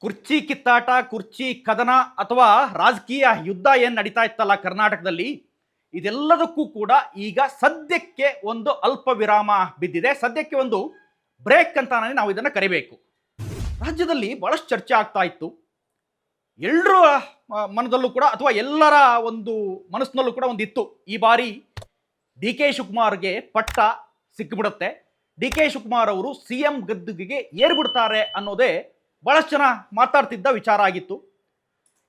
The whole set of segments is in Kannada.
ಕುರ್ಚಿ ಕಿತ್ತಾಟ, ಕುರ್ಚಿ ಕದನ ಅಥವಾ ರಾಜಕೀಯ ಯುದ್ಧ ಏನು ನಡೀತಾ ಇತ್ತಲ್ಲ ಕರ್ನಾಟಕದಲ್ಲಿ, ಇದೆಲ್ಲದಕ್ಕೂ ಕೂಡ ಈಗ ಸದ್ಯಕ್ಕೆ ಒಂದು ಅಲ್ಪ ವಿರಾಮ ಬಿದ್ದಿದೆ. ಸದ್ಯಕ್ಕೆ ಒಂದು ಬ್ರೇಕ್ ಅಂತಾನೆ ನಾವು ಇದನ್ನು ಕರಿಬೇಕು. ರಾಜ್ಯದಲ್ಲಿ ಬಹಳಷ್ಟು ಚರ್ಚೆ ಆಗ್ತಾ ಇತ್ತು. ಎಲ್ಲರ ಮನದಲ್ಲೂ ಕೂಡ ಅಥವಾ ಎಲ್ಲರ ಒಂದು ಮನಸ್ಸಿನಲ್ಲೂ ಕೂಡ ಒಂದಿತ್ತು, ಈ ಬಾರಿ ಡಿ ಕೆ ಶಿವಕುಮಾರ್ಗೆ ಪಟ್ಟ ಸಿಕ್ಕಿಬಿಡುತ್ತೆ, ಡಿ ಕೆ ಶಿವಕುಮಾರ್ ಅವರು ಸಿ ಎಂ ಗದ್ದುಗೆಗೆ ಏರ್ಬಿಡ್ತಾರೆ ಅನ್ನೋದೇ ಬಹಳಷ್ಟು ಜನ ಮಾತಾಡ್ತಿದ್ದ ವಿಚಾರ ಆಗಿತ್ತು.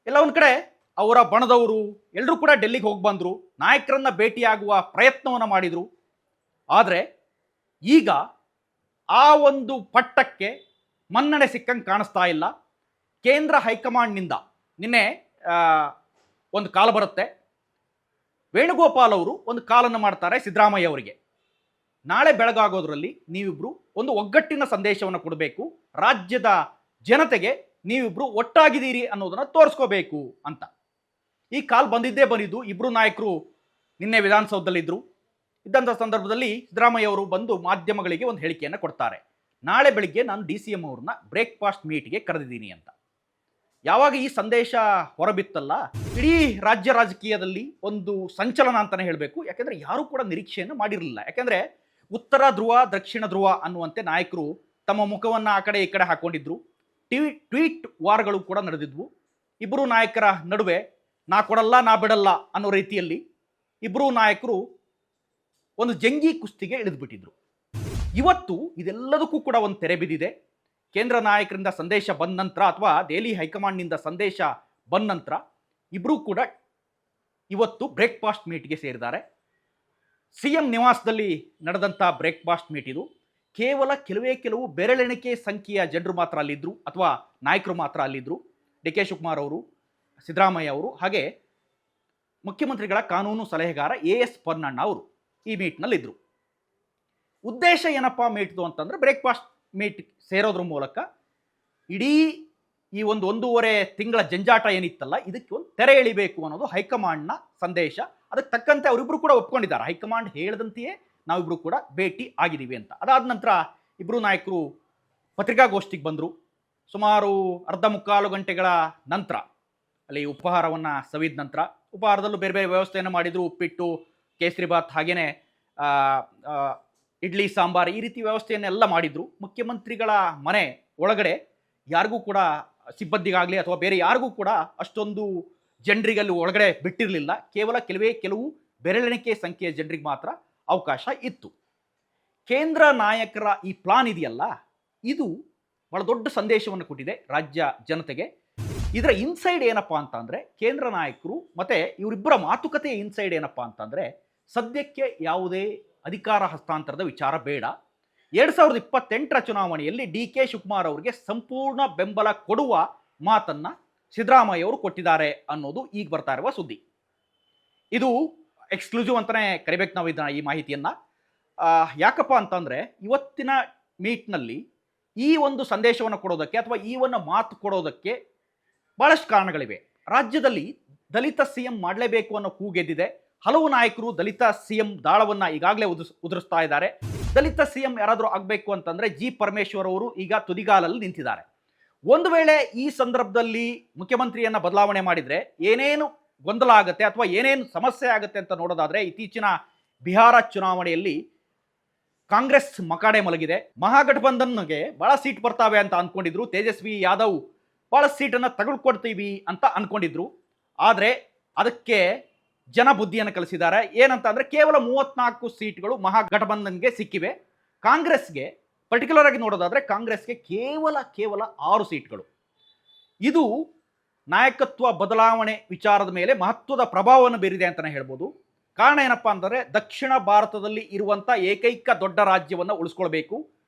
ಎಲ್ಲ ಒಂದು ಕಡೆ ಅವರ ಬಣದವರು ಎಲ್ಲರೂ ಕೂಡ ಡೆಲ್ಲಿಗೆ ಹೋಗಿ ಬಂದರು, ನಾಯಕರನ್ನ ಭೇಟಿಯಾಗುವ ಪ್ರಯತ್ನವನ್ನು ಮಾಡಿದರು. ಆದರೆ ಈಗ ಆ ಒಂದು ಪಟ್ಟಕ್ಕೆ ಮನ್ನಣೆ ಸಿಕ್ಕಂಗೆ ಕಾಣಿಸ್ತಾ ಇಲ್ಲ. ಕೇಂದ್ರ ಹೈಕಮಾಂಡ್ನಿಂದ ನಿನ್ನೆ ಒಂದು ಕಾಲ್ ಬರುತ್ತೆ. ವೇಣುಗೋಪಾಲ್ ಅವರು ಒಂದು ಕಾಲನ್ನು ಮಾಡ್ತಾರೆ ಸಿದ್ದರಾಮಯ್ಯ ಅವರಿಗೆ, ನಾಳೆ ಬೆಳಗಾಗೋದ್ರಲ್ಲಿ ನೀವಿಬ್ರು ಒಂದು ಒಗ್ಗಟ್ಟಿನ ಸಂದೇಶವನ್ನು ಕೊಡಬೇಕು, ರಾಜ್ಯದ ಜನತೆಗೆ ನೀವಿಬ್ರು ಒಟ್ಟಾಗಿದ್ದೀರಿ ಅನ್ನೋದನ್ನ ತೋರಿಸ್ಕೋಬೇಕು ಅಂತ. ಈ ಕಾಲ್ ಬಂದಿದ್ದು ಇಬ್ರು ನಾಯಕರು ನಿನ್ನೆ ವಿಧಾನಸೌಧದಲ್ಲಿದ್ದರು. ಇದ್ದಂಥ ಸಂದರ್ಭದಲ್ಲಿ ಸಿದ್ದರಾಮಯ್ಯ ಅವರು ಬಂದು ಮಾಧ್ಯಮಗಳಿಗೆ ಒಂದು ಹೇಳಿಕೆಯನ್ನು ಕೊಡ್ತಾರೆ. ನಾಳೆ ಬೆಳಿಗ್ಗೆ ನಾನು ಡಿ ಸಿ ಎಂ ಅವ್ರನ್ನ ಬ್ರೇಕ್ಫಾಸ್ಟ್ ಮೀಟ್ಗೆ ಕರೆದಿದ್ದೀನಿ ಅಂತ. ಯಾವಾಗ ಈ ಸಂದೇಶ ಹೊರಬಿತ್ತಲ್ಲ, ಇಡೀ ರಾಜ್ಯ ರಾಜಕೀಯದಲ್ಲಿ ಒಂದು ಸಂಚಲನ ಅಂತಲೇ ಹೇಳಬೇಕು. ಯಾಕೆಂದರೆ ಯಾರೂ ಕೂಡ ನಿರೀಕ್ಷೆಯನ್ನು ಮಾಡಿರಲಿಲ್ಲ. ಯಾಕೆಂದರೆ ಉತ್ತರ ಧ್ರುವ ದಕ್ಷಿಣ ಧ್ರುವ ಅನ್ನುವಂತೆ ನಾಯಕರು ತಮ್ಮ ಮುಖವನ್ನು ಆ ಕಡೆ ಈ ಕಡೆ ಹಾಕೊಂಡಿದ್ರು. ಟ್ವೀಟ್ ವಾರ್ಗಳು ಕೂಡ ನಡೆದಿದ್ವು. ಇಬ್ಬರು ನಾಯಕರ ನಡುವೆ ನಾ ಕೊಡಲ್ಲ ನಾ ಬಿಡಲ್ಲ ಅನ್ನೋ ರೀತಿಯಲ್ಲಿ ಇಬ್ಬರು ನಾಯಕರು ಒಂದು ಜಂಗಿ ಕುಸ್ತಿಗೆ ಇಳಿದ್ಬಿಟ್ಟಿದ್ರು. ಇವತ್ತು ಇದೆಲ್ಲದಕ್ಕೂ ಕೂಡ ಒಂದು ತೆರೆ ಬಿದ್ದಿದೆ. ಕೇಂದ್ರ ನಾಯಕರಿಂದ ಸಂದೇಶ ಬಂದ ನಂತರ ಅಥವಾ ದೆಹಲಿ ಹೈಕಮಾಂಡ್ನಿಂದ ಸಂದೇಶ ಬಂದ ನಂತರ ಇಬ್ಬರೂ ಕೂಡ ಇವತ್ತು ಬ್ರೇಕ್ಫಾಸ್ಟ್ ಮೀಟ್ಗೆ ಸೇರಿದ್ದಾರೆ. ಸಿ ಎಂ ನಿವಾಸದಲ್ಲಿ ನಡೆದಂಥ ಬ್ರೇಕ್ಫಾಸ್ಟ್ ಮೀಟ್ ಇದು. ಕೇವಲ ಕೆಲವು ಬೆರಳೆಣಿಕೆ ಸಂಖ್ಯೆಯ ಜನರು ಮಾತ್ರ ಅಲ್ಲಿದ್ದರು ಅಥವಾ ನಾಯಕರು ಮಾತ್ರ ಅಲ್ಲಿದ್ದರು. ಡಿ ಕೆ ಶಿವಕುಮಾರ್ ಅವರು, ಸಿದ್ದರಾಮಯ್ಯ ಅವರು, ಹಾಗೆ ಮುಖ್ಯಮಂತ್ರಿಗಳ ಕಾನೂನು ಸಲಹೆಗಾರ ಎ ಎಸ್ ಪೊನ್ನಣ್ಣ ಅವರು ಈ ಮೀಟ್ನಲ್ಲಿದ್ದರು. ಉದ್ದೇಶ ಏನಪ್ಪ ಮೀಟ್ದು ಅಂತಂದರೆ, ಬ್ರೇಕ್ಫಾಸ್ಟ್ ಮೀಟ್ ಸೇರೋದ್ರ ಮೂಲಕ ಇಡೀ ಈ ಒಂದೂವರೆ ತಿಂಗಳ ಜಂಜಾಟ ಏನಿತ್ತಲ್ಲ ಇದಕ್ಕೆ ಒಂದು ತೆರೆ ಎಳಿಬೇಕು ಅನ್ನೋದು ಹೈಕಮಾಂಡ್ನ ಸಂದೇಶ. ಅದಕ್ಕೆ ತಕ್ಕಂತೆ ಅವರಿಬ್ಬರು ಕೂಡ ಒಪ್ಕೊಂಡಿದ್ದಾರೆ. ಹೈಕಮಾಂಡ್ ಹೇಳಿದಂತೆಯೇ ನಾವಿಬ್ಬರು ಕೂಡ ಭೇಟಿ ಆಗಿದ್ದೀವಿ ಅಂತ. ಅದಾದ ನಂತರ ಇಬ್ಬರು ನಾಯಕರು ಪತ್ರಿಕಾಗೋಷ್ಠಿಗೆ ಬಂದರು. ಸುಮಾರು ಅರ್ಧ ಮುಕ್ಕಾಲು ಗಂಟೆಗಳ ನಂತರ ಅಲ್ಲಿ ಉಪಹಾರವನ್ನು ಸವಿದ ನಂತರ, ಉಪಹಾರದಲ್ಲೂ ಬೇರೆ ಬೇರೆ ವ್ಯವಸ್ಥೆಯನ್ನು ಮಾಡಿದರು. ಉಪ್ಪಿಟ್ಟು, ಕೇಸರಿಬಾತ್, ಹಾಗೆಯೇ ಇಡ್ಲಿ ಸಾಂಬಾರ್, ಈ ರೀತಿ ವ್ಯವಸ್ಥೆಯನ್ನೆಲ್ಲ ಮಾಡಿದರು. ಮುಖ್ಯಮಂತ್ರಿಗಳ ಮನೆ ಒಳಗಡೆ ಯಾರಿಗೂ ಕೂಡ, ಸಿಬ್ಬಂದಿಗಾಗಲಿ ಅಥವಾ ಬೇರೆ ಯಾರಿಗೂ ಕೂಡ ಅಷ್ಟೊಂದು ಜನರಿಗಲ್ಲಿ ಒಳಗಡೆ ಬಿಟ್ಟಿರಲಿಲ್ಲ. ಕೇವಲ ಕೆಲವು ಬೆರಳೆಣಿಕೆ ಸಂಖ್ಯೆಯ ಜನರಿಗೆ ಮಾತ್ರ ಅವಕಾಶ ಇತ್ತು. ಕೇಂದ್ರ ನಾಯಕರ ಈ ಪ್ಲಾನ್ ಇದೆಯಲ್ಲ, ಇದು ಬಹಳ ದೊಡ್ಡ ಸಂದೇಶವನ್ನು ಕೊಟ್ಟಿದೆ ರಾಜ್ಯ ಜನತೆಗೆ. ಇದರ ಇನ್ಸೈಡ್ ಏನಪ್ಪ ಅಂತಂದರೆ, ಕೇಂದ್ರ ನಾಯಕರು ಮತ್ತು ಇವರಿಬ್ಬರ ಮಾತುಕತೆಯ ಇನ್ಸೈಡ್ ಏನಪ್ಪ ಅಂತಂದರೆ, ಸದ್ಯಕ್ಕೆ ಯಾವುದೇ ಅಧಿಕಾರ ಹಸ್ತಾಂತರದ ವಿಚಾರ ಬೇಡ. 2028ರ ಚುನಾವಣೆಯಲ್ಲಿ ಡಿ ಕೆ ಶಿವಕುಮಾರ್ ಅವರಿಗೆ ಸಂಪೂರ್ಣ ಬೆಂಬಲ ಕೊಡುವ ಮಾತನ್ನು ಸಿದ್ದರಾಮಯ್ಯ ಅವರು ಕೊಟ್ಟಿದ್ದಾರೆ ಅನ್ನೋದು ಈಗ ಬರ್ತಾ ಇರುವ ಸುದ್ದಿ. ಇದು ಎಕ್ಸ್ಕ್ಲೂಸಿವ್ ಅಂತಲೇ ಕರಿಬೇಕು ನಾವು ಇದನ್ನ, ಈ ಮಾಹಿತಿಯನ್ನು. ಯಾಕಪ್ಪ ಅಂತಂದರೆ, ಇವತ್ತಿನ ಮೀಟ್ನಲ್ಲಿ ಈ ಒಂದು ಸಂದೇಶವನ್ನು ಕೊಡೋದಕ್ಕೆ ಅಥವಾ ಈ ಒಂದು ಮಾತು ಕೊಡೋದಕ್ಕೆ ಭಾಳಷ್ಟು ಕಾರಣಗಳಿವೆ. ರಾಜ್ಯದಲ್ಲಿ ದಲಿತ ಸಿ ಎಂ ಮಾಡಲೇಬೇಕು ಅನ್ನೋ ಕೂಗೆದ್ದಿದೆ. ಹಲವು ನಾಯಕರು ದಲಿತ ಸಿ ಎಂ ದಾಳವನ್ನು ಈಗಾಗಲೇ ಉದುರಿಸ್ತಾ ಇದ್ದಾರೆ. ದಲಿತ ಸಿ ಎಂ ಯಾರಾದರೂ ಆಗಬೇಕು ಅಂತಂದರೆ ಜಿ ಪರಮೇಶ್ವರ್ ಅವರು ಈಗ ತುದಿಗಾಲಲ್ಲಿ ನಿಂತಿದ್ದಾರೆ. ಒಂದು ವೇಳೆ ಈ ಸಂದರ್ಭದಲ್ಲಿ ಮುಖ್ಯಮಂತ್ರಿಯನ್ನು ಬದಲಾವಣೆ ಮಾಡಿದರೆ ಏನೇನು ಗೊಂದಲ ಆಗುತ್ತೆ ಅಥವಾ ಏನೇನು ಸಮಸ್ಯೆ ಆಗುತ್ತೆ ಅಂತ ನೋಡೋದಾದರೆ, ಇತ್ತೀಚಿನ ಬಿಹಾರ ಚುನಾವಣೆಯಲ್ಲಿ ಕಾಂಗ್ರೆಸ್ ಮಕಾಡೆ ಮಲಗಿದೆ. ಮಹಾಗಠಬಂಧನ್ಗೆ ಭಾಳ ಸೀಟ್ ಬರ್ತಾವೆ ಅಂತ ಅಂದ್ಕೊಂಡಿದ್ರು. ತೇಜಸ್ವಿ ಯಾದವ್ ಭಾಳ ಸೀಟನ್ನು ತೆಗೆದುಕೊಡ್ತೀವಿ ಅಂತ ಅಂದ್ಕೊಂಡಿದ್ರು. ಆದರೆ ಅದಕ್ಕೆ ಜನ ಬುದ್ಧಿಯನ್ನು ಕಲಿಸಿದ್ದಾರೆ. ಏನಂತ ಅಂದರೆ, ಕೇವಲ 34 ಸೀಟ್ಗಳು ಮಹಾಗಠಬಂಧನ್ಗೆ ಸಿಕ್ಕಿವೆ. ಕಾಂಗ್ರೆಸ್ಗೆ ಪರ್ಟಿಕ್ಯುಲರ್ ಆಗಿ ನೋಡೋದಾದರೆ ಕಾಂಗ್ರೆಸ್ಗೆ ಕೇವಲ 6 ಸೀಟ್ಗಳು. ಇದು ನಾಯಕತ್ವ ಬದಲಾವಣೆ ವಿಚಾರದ ಮೇಲೆ ಮಹತ್ವದ ಪ್ರಭಾವವನ್ನು ಬೀರಿದೆ ಅಂತಲೇ ಹೇಳ್ಬೋದು. ಕಾರಣ ಏನಪ್ಪ ಅಂದರೆ, ದಕ್ಷಿಣ ಭಾರತದಲ್ಲಿ ಇರುವಂಥ ಏಕೈಕ ದೊಡ್ಡ ರಾಜ್ಯವನ್ನು ಉಳಿಸ್ಕೊಳ್ಬೇಕು.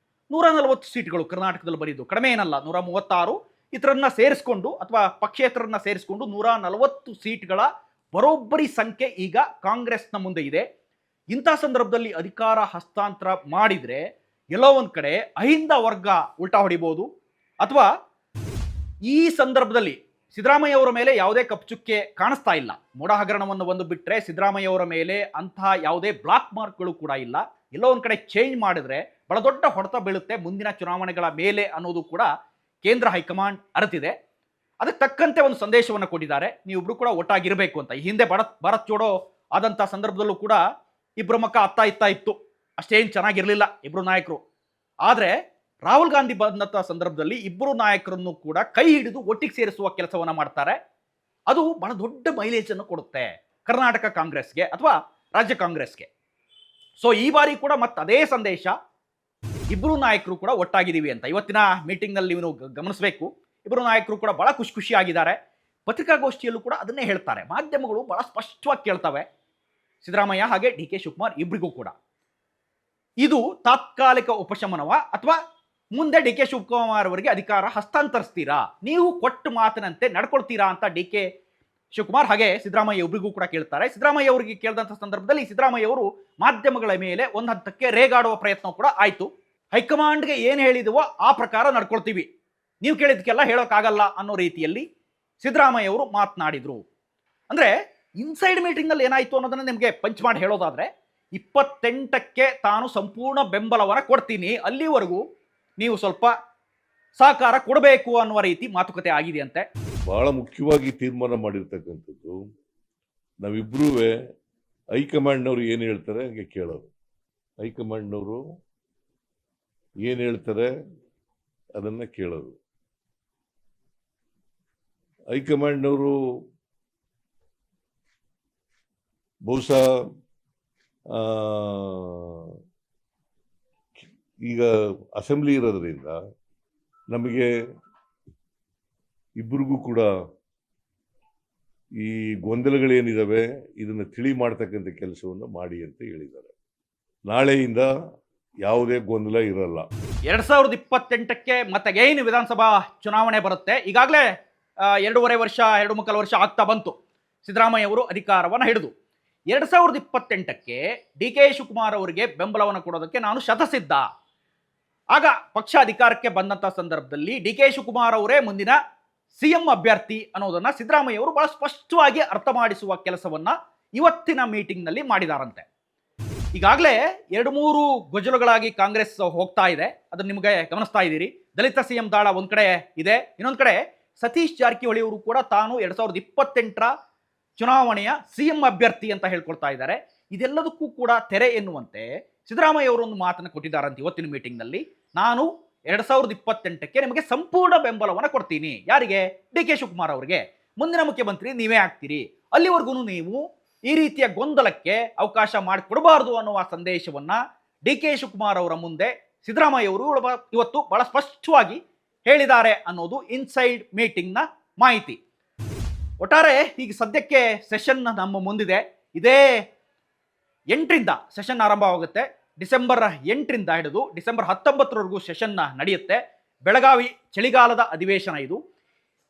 140 ಸೀಟ್ಗಳು ಕರ್ನಾಟಕದಲ್ಲಿ ಬರೀದು ಕಡಿಮೆ ಏನಲ್ಲ, 136 ಇತರನ್ನ ಸೇರಿಸ್ಕೊಂಡು ಅಥವಾ ಪಕ್ಷೇತರನ್ನ ಸೇರಿಸ್ಕೊಂಡು 140 ಸೀಟ್ಗಳ ಬರೋಬ್ಬರಿ ಸಂಖ್ಯೆ ಈಗ ಕಾಂಗ್ರೆಸ್ನ ಮುಂದೆ ಇದೆ. ಇಂಥ ಸಂದರ್ಭದಲ್ಲಿ ಅಧಿಕಾರ ಹಸ್ತಾಂತರ ಮಾಡಿದರೆ ಎಲ್ಲೋ ಒಂದು ಕಡೆ ಅಹಿಂದ ವರ್ಗ ಉಲ್ಟಾ ಹೊಡಿಬೋದು. ಅಥವಾ ಈ ಸಂದರ್ಭದಲ್ಲಿ ಸಿದ್ದರಾಮಯ್ಯ ಅವರ ಮೇಲೆ ಯಾವುದೇ ಕಪ್ಪುಚುಕ್ಕೆ ಕಾಣಿಸ್ತಾ ಇಲ್ಲ. ಮೋಡ ಹಗರಣವನ್ನು ಒಂದು ಬಿಟ್ಟರೆ ಸಿದ್ದರಾಮಯ್ಯ ಅವರ ಮೇಲೆ ಅಂತಹ ಯಾವುದೇ ಬ್ಲಾಕ್ ಮಾರ್ಕ್ಗಳು ಕೂಡ ಇಲ್ಲ. ಎಲ್ಲೋ ಒಂದು ಕಡೆ ಚೇಂಜ್ ಮಾಡಿದ್ರೆ ಬಹಳ ದೊಡ್ಡ ಹೊಡೆತ ಬೀಳುತ್ತೆ ಮುಂದಿನ ಚುನಾವಣೆಗಳ ಮೇಲೆ ಅನ್ನೋದು ಕೂಡ ಕೇಂದ್ರ ಹೈಕಮಾಂಡ್ ಅರಿತಿದೆ. ಅದಕ್ಕೆ ತಕ್ಕಂತೆ ಒಂದು ಸಂದೇಶವನ್ನು ಕೊಟ್ಟಿದ್ದಾರೆ, ನೀವಿಬ್ರು ಕೂಡ ಒಟ್ಟಾಗಿರಬೇಕು ಅಂತ. ಈ ಹಿಂದೆ ಭಾರತ್ ಜೋಡೋ ಆದಂಥ ಸಂದರ್ಭದಲ್ಲೂ ಕೂಡ ಇಬ್ಬರ ಮಕ್ಕ ಅತ್ತ ಇತ್ತ ಇತ್ತು, ಅಷ್ಟೇನು ಚೆನ್ನಾಗಿರಲಿಲ್ಲ ಇಬ್ಬರು ನಾಯಕರು. ಆದರೆ ರಾಹುಲ್ ಗಾಂಧಿ ಬಂದಂಥ ಸಂದರ್ಭದಲ್ಲಿ ಇಬ್ಬರು ನಾಯಕರನ್ನು ಕೂಡ ಕೈ ಹಿಡಿದು ಒಟ್ಟಿಗೆ ಸೇರಿಸುವ ಕೆಲಸವನ್ನು ಮಾಡ್ತಾರೆ. ಅದು ಬಹಳ ದೊಡ್ಡ ಮೈಲೇಜನ್ನು ಕೊಡುತ್ತೆ ಕರ್ನಾಟಕ ಕಾಂಗ್ರೆಸ್ಗೆ ಅಥವಾ ರಾಜ್ಯ ಕಾಂಗ್ರೆಸ್ಗೆ. ಸೊ ಈ ಬಾರಿ ಕೂಡ ಮತ್ತೆ ಅದೇ ಸಂದೇಶ, ಇಬ್ಬರು ನಾಯಕರು ಕೂಡ ಒಟ್ಟಾಗಿದ್ದೀವಿ ಅಂತ. ಇವತ್ತಿನ ಮೀಟಿಂಗ್ನಲ್ಲಿ ನೀವು ಗಮನಿಸಬೇಕು, ಇಬ್ಬರು ನಾಯಕರು ಕೂಡ ಬಹಳ ಖುಷಿಯಾಗಿದ್ದಾರೆ. ಪತ್ರಿಕಾಗೋಷ್ಠಿಯಲ್ಲೂ ಕೂಡ ಅದನ್ನೇ ಹೇಳ್ತಾರೆ. ಮಾಧ್ಯಮಗಳು ಬಹಳ ಸ್ಪಷ್ಟವಾಗಿ ಕೇಳ್ತವೆ, ಸಿದ್ದರಾಮಯ್ಯ ಹಾಗೆ ಡಿ ಕೆ ಶಿವಕುಮಾರ್ ಇಬ್ಬರಿಗೂ ಕೂಡ. ಇದು ತಾತ್ಕಾಲಿಕ ಉಪಶಮನವ ಅಥವಾ ಮುಂದೆ ಡಿ ಕೆ ಶಿವಕುಮಾರ್ ಅವರಿಗೆ ಅಧಿಕಾರ ಹಸ್ತಾಂತರಿಸ್ತೀರಾ, ನೀವು ಕೊಟ್ಟ ಮಾತಿನಂತೆ ನಡ್ಕೊಳ್ತೀರಾ ಅಂತ ಡಿ ಕೆ ಶಿವಕುಮಾರ್ ಹಾಗೆ ಸಿದ್ದರಾಮಯ್ಯ ಒಬ್ಬರಿಗೂ ಕೂಡ ಕೇಳ್ತಾರೆ. ಸಿದ್ದರಾಮಯ್ಯ ಅವರಿಗೆ ಕೇಳಿದಂಥ ಸಂದರ್ಭದಲ್ಲಿ ಸಿದ್ದರಾಮಯ್ಯ ಅವರು ಮಾಧ್ಯಮಗಳ ಮೇಲೆ ಒಂದು ಹಂತಕ್ಕೆ ರೇಗಾಡುವ ಪ್ರಯತ್ನ ಕೂಡ ಆಯಿತು. ಹೈಕಮಾಂಡ್ಗೆ ಏನು ಹೇಳಿದವೋ ಆ ಪ್ರಕಾರ ನಡ್ಕೊಳ್ತೀವಿ, ನೀವು ಕೇಳಿದಕ್ಕೆಲ್ಲ ಹೇಳೋಕ್ಕಾಗಲ್ಲ ಅನ್ನೋ ರೀತಿಯಲ್ಲಿ ಸಿದ್ದರಾಮಯ್ಯ ಅವರು ಮಾತನಾಡಿದರು. ಅಂದರೆ ಇನ್ಸೈಡ್ ಮೀಟಿಂಗ್ನಲ್ಲಿ ಏನಾಯಿತು ಅನ್ನೋದನ್ನು ನಿಮಗೆ ಪಂಚ್ ಮಾಡಿ ಹೇಳೋದಾದರೆ, 28ಕ್ಕೆ ತಾನು ಸಂಪೂರ್ಣ ಬೆಂಬಲವನ್ನು ಕೊಡ್ತೀನಿ, ಅಲ್ಲಿವರೆಗೂ ನೀವು ಸ್ವಲ್ಪ ಸಹಕಾರ ಕೊಡಬೇಕು ಅನ್ನುವ ರೀತಿ ಮಾತುಕತೆ ಆಗಿದೆಯಂತೆ. ಬಹಳ ಮುಖ್ಯವಾಗಿ ತೀರ್ಮಾನ ಮಾಡಿರ್ತಕ್ಕಂಥದ್ದು, ನಾವಿಬ್ಬರೂ ಹೈಕಮಾಂಡ್ನವರು ಏನು ಹೇಳ್ತಾರೆ ಹಂಗೆ ಕೇಳೋದು. ಹೈಕಮಾಂಡ್ನವರು ಏನು ಹೇಳ್ತಾರೆ ಅದನ್ನು ಕೇಳೋದು. ಹೈಕಮಾಂಡ್ನವರು ಬಹುಶಃ ಈಗ ಅಸೆಂಬ್ಲಿ ಇರೋದ್ರಿಂದ ನಮಗೆ ಇಬ್ಬರಿಗೂ ಕೂಡ ಈ ಗೊಂದಲಗಳೇನಿದ್ದಾವೆ ಇದನ್ನು ತಿಳಿ ಮಾಡ್ತಕ್ಕಂಥ ಕೆಲಸವನ್ನು ಮಾಡಿ ಅಂತ ಹೇಳಿದ್ದಾರೆ. ನಾಳೆಯಿಂದ ಯಾವುದೇ ಗೊಂದಲ ಇರಲ್ಲ. 2028ಕ್ಕೆ ಮತ್ತೆ ಏನು ವಿಧಾನಸಭಾ ಚುನಾವಣೆ ಬರುತ್ತೆ. ಈಗಾಗಲೇ 2.5 ವರ್ಷ ಆಗ್ತಾ ಬಂತು ಸಿದ್ದರಾಮಯ್ಯ ಅವರು ಅಧಿಕಾರವನ್ನು ಹಿಡಿದು. 2028ಕ್ಕೆ ಡಿ ಕೆ ಶಿವಕುಮಾರ್ ಅವರಿಗೆ ಬೆಂಬಲವನ್ನು ಕೊಡೋದಕ್ಕೆ ನಾನು ಶತಸಿದ್ಧ. ಆಗ ಪಕ್ಷ ಅಧಿಕಾರಕ್ಕೆ ಬಂದಂಥ ಸಂದರ್ಭದಲ್ಲಿ ಡಿ ಕೆ ಶಿವಕುಮಾರ್ ಅವರೇ ಮುಂದಿನ ಸಿಎಂ ಅಭ್ಯರ್ಥಿ ಅನ್ನೋದನ್ನ ಸಿದ್ದರಾಮಯ್ಯ ಅವರು ಬಹಳ ಸ್ಪಷ್ಟವಾಗಿ ಅರ್ಥ ಮಾಡಿಸುವ ಕೆಲಸವನ್ನ ಇವತ್ತಿನ ಮೀಟಿಂಗ್ನಲ್ಲಿ ಮಾಡಿದಾರಂತೆ. ಈಗಾಗಲೇ 2-3 ಗೊಜಲುಗಳಾಗಿ ಕಾಂಗ್ರೆಸ್ ಹೋಗ್ತಾ ಇದೆ, ಅದನ್ನು ನಿಮಗೆ ಗಮನಿಸ್ತಾ ಇದ್ದೀರಿ. ದಲಿತ ಸಿಎಂ ದಾಳ ಒಂದ್ ಕಡೆ ಇದೆ, ಇನ್ನೊಂದು ಕಡೆ ಸತೀಶ್ ಜಾರಕಿಹೊಳಿ ಅವರು ಕೂಡ ತಾನು 2028ರ ಚುನಾವಣೆಯ ಸಿಎಂ ಅಭ್ಯರ್ಥಿ ಅಂತ ಹೇಳ್ಕೊಳ್ತಾ ಇದ್ದಾರೆ. ಇದೆಲ್ಲದಕ್ಕೂ ಕೂಡ ತೆರೆ ಎನ್ನುವಂತೆ ಸಿದ್ದರಾಮಯ್ಯ ಅವರು ಒಂದು ಮಾತನ್ನು ಕೊಟ್ಟಿದ್ದಾರಂತೆ ಇವತ್ತಿನ ಮೀಟಿಂಗ್ನಲ್ಲಿ. ನಾನು 2028ಕ್ಕೆ ನಿಮಗೆ ಸಂಪೂರ್ಣ ಬೆಂಬಲವನ್ನು ಕೊಡ್ತೀನಿ. ಯಾರಿಗೆ? ಡಿ ಕೆ ಶಿವಕುಮಾರ್ ಅವರಿಗೆ. ಮುಂದಿನ ಮುಖ್ಯಮಂತ್ರಿ ನೀವೇ ಆಗ್ತೀರಿ, ಅಲ್ಲಿವರೆಗೂ ನೀವು ಈ ರೀತಿಯ ಗೊಂದಲಕ್ಕೆ ಅವಕಾಶ ಮಾಡಿಕೊಡಬಾರದು ಅನ್ನುವ ಸಂದೇಶವನ್ನ ಡಿ ಕೆ ಶಿವಕುಮಾರ್ ಅವರ ಮುಂದೆ ಸಿದ್ದರಾಮಯ್ಯ ಅವರು ಇವತ್ತು ಬಹಳ ಸ್ಪಷ್ಟವಾಗಿ ಹೇಳಿದ್ದಾರೆ ಅನ್ನೋದು ಇನ್ಸೈಡ್ ಮೀಟಿಂಗ್ನ ಮಾಹಿತಿ. ಒಟ್ಟಾರೆ ಈಗ ಸದ್ಯಕ್ಕೆ ಸೆಷನ್ ನಮ್ಮ ಮುಂದಿದೆ. ಇದೇ 8ರಿಂದ ಸೆಷನ್ ಆರಂಭವಾಗುತ್ತೆ. ಡಿಸೆಂಬರ್ 8ರಿಂದ ಹಿಡಿದು ಡಿಸೆಂಬರ್ 19ರವರೆಗೂ ಸೆಷನ್ ನಡೆಯುತ್ತೆ. ಬೆಳಗಾವಿ ಚಳಿಗಾಲದ ಅಧಿವೇಶನ ಇದು.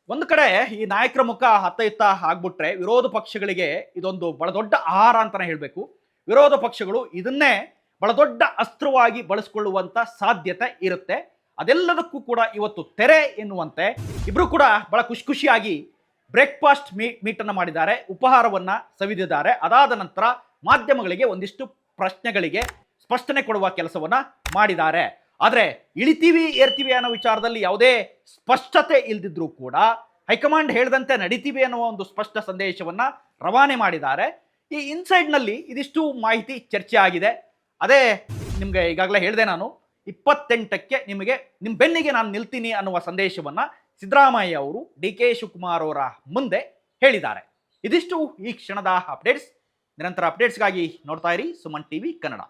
ಒಂದು ಕಡೆ ಈ ನಾಯಕರ ಮುಖ ಹತ್ತ ಇತ್ತ ಆಗ್ಬಿಟ್ರೆ ವಿರೋಧ ಪಕ್ಷಗಳಿಗೆ ಇದೊಂದು ಬಹಳ ದೊಡ್ಡ ಆಹಾರ ಅಂತಾನೆ ಹೇಳಬೇಕು. ವಿರೋಧ ಪಕ್ಷಗಳು ಇದನ್ನೇ ಬಹಳ ದೊಡ್ಡ ಅಸ್ತ್ರವಾಗಿ ಬಳಸಿಕೊಳ್ಳುವಂತ ಸಾಧ್ಯತೆ ಇರುತ್ತೆ. ಅದೆಲ್ಲದಕ್ಕೂ ಕೂಡ ಇವತ್ತು ತೆರೆ ಎನ್ನುವಂತೆ ಇಬ್ರು ಕೂಡ ಬಹಳ ಖುಷಿಯಾಗಿ ಬ್ರೇಕ್ಫಾಸ್ಟ್ ಮೀಟನ್ನು ಮಾಡಿದ್ದಾರೆ, ಉಪಹಾರವನ್ನ ಸವಿದಿದ್ದಾರೆ. ಅದಾದ ನಂತರ ಮಾಧ್ಯಮಗಳಿಗೆ ಒಂದಿಷ್ಟು ಪ್ರಶ್ನೆಗಳಿಗೆ ಸ್ಪಷ್ಟನೆ ಕೊಡುವ ಕೆಲಸವನ್ನ ಮಾಡಿದ್ದಾರೆ. ಆದರೆ ಇಳಿತೀವಿ ಏರ್ತೀವಿ ಅನ್ನೋ ವಿಚಾರದಲ್ಲಿ ಯಾವುದೇ ಸ್ಪಷ್ಟತೆ ಇಲ್ದಿದ್ರೂ ಕೂಡ ಹೈಕಮಾಂಡ್ ಹೇಳಿದಂತೆ ನಡೀತೀವಿ ಅನ್ನುವ ಒಂದು ಸ್ಪಷ್ಟ ಸಂದೇಶವನ್ನ ರವಾನೆ ಮಾಡಿದ್ದಾರೆ. ಈ ಇನ್ಸೈಡ್ನಲ್ಲಿ ಇದಿಷ್ಟು ಮಾಹಿತಿ ಚರ್ಚೆ ಆಗಿದೆ. ಅದೇ ನಿಮಗೆ ಈಗಾಗಲೇ ಹೇಳಿದೆ, ನಾನು 28ಕ್ಕೆ ನಿಮಗೆ ನಿಮ್ಮ ಬೆನ್ನಿಗೆ ನಾನು ನಿಲ್ತೀನಿ ಅನ್ನುವ ಸಂದೇಶವನ್ನ ಸಿದ್ದರಾಮಯ್ಯ ಅವರು ಡಿ ಕೆ ಶಿವಕುಮಾರ್ ಅವರ ಮುಂದೆ ಹೇಳಿದ್ದಾರೆ. ಇದಿಷ್ಟು ಈ ಕ್ಷಣದ ಅಪ್ಡೇಟ್ಸ್. ನಿರಂತರ ಅಪ್ಡೇಟ್ಸ್ಗಾಗಿ ನೋಡ್ತಾ ಇರಿ ಸುಮನ್ ಟಿವಿ ಕನ್ನಡ.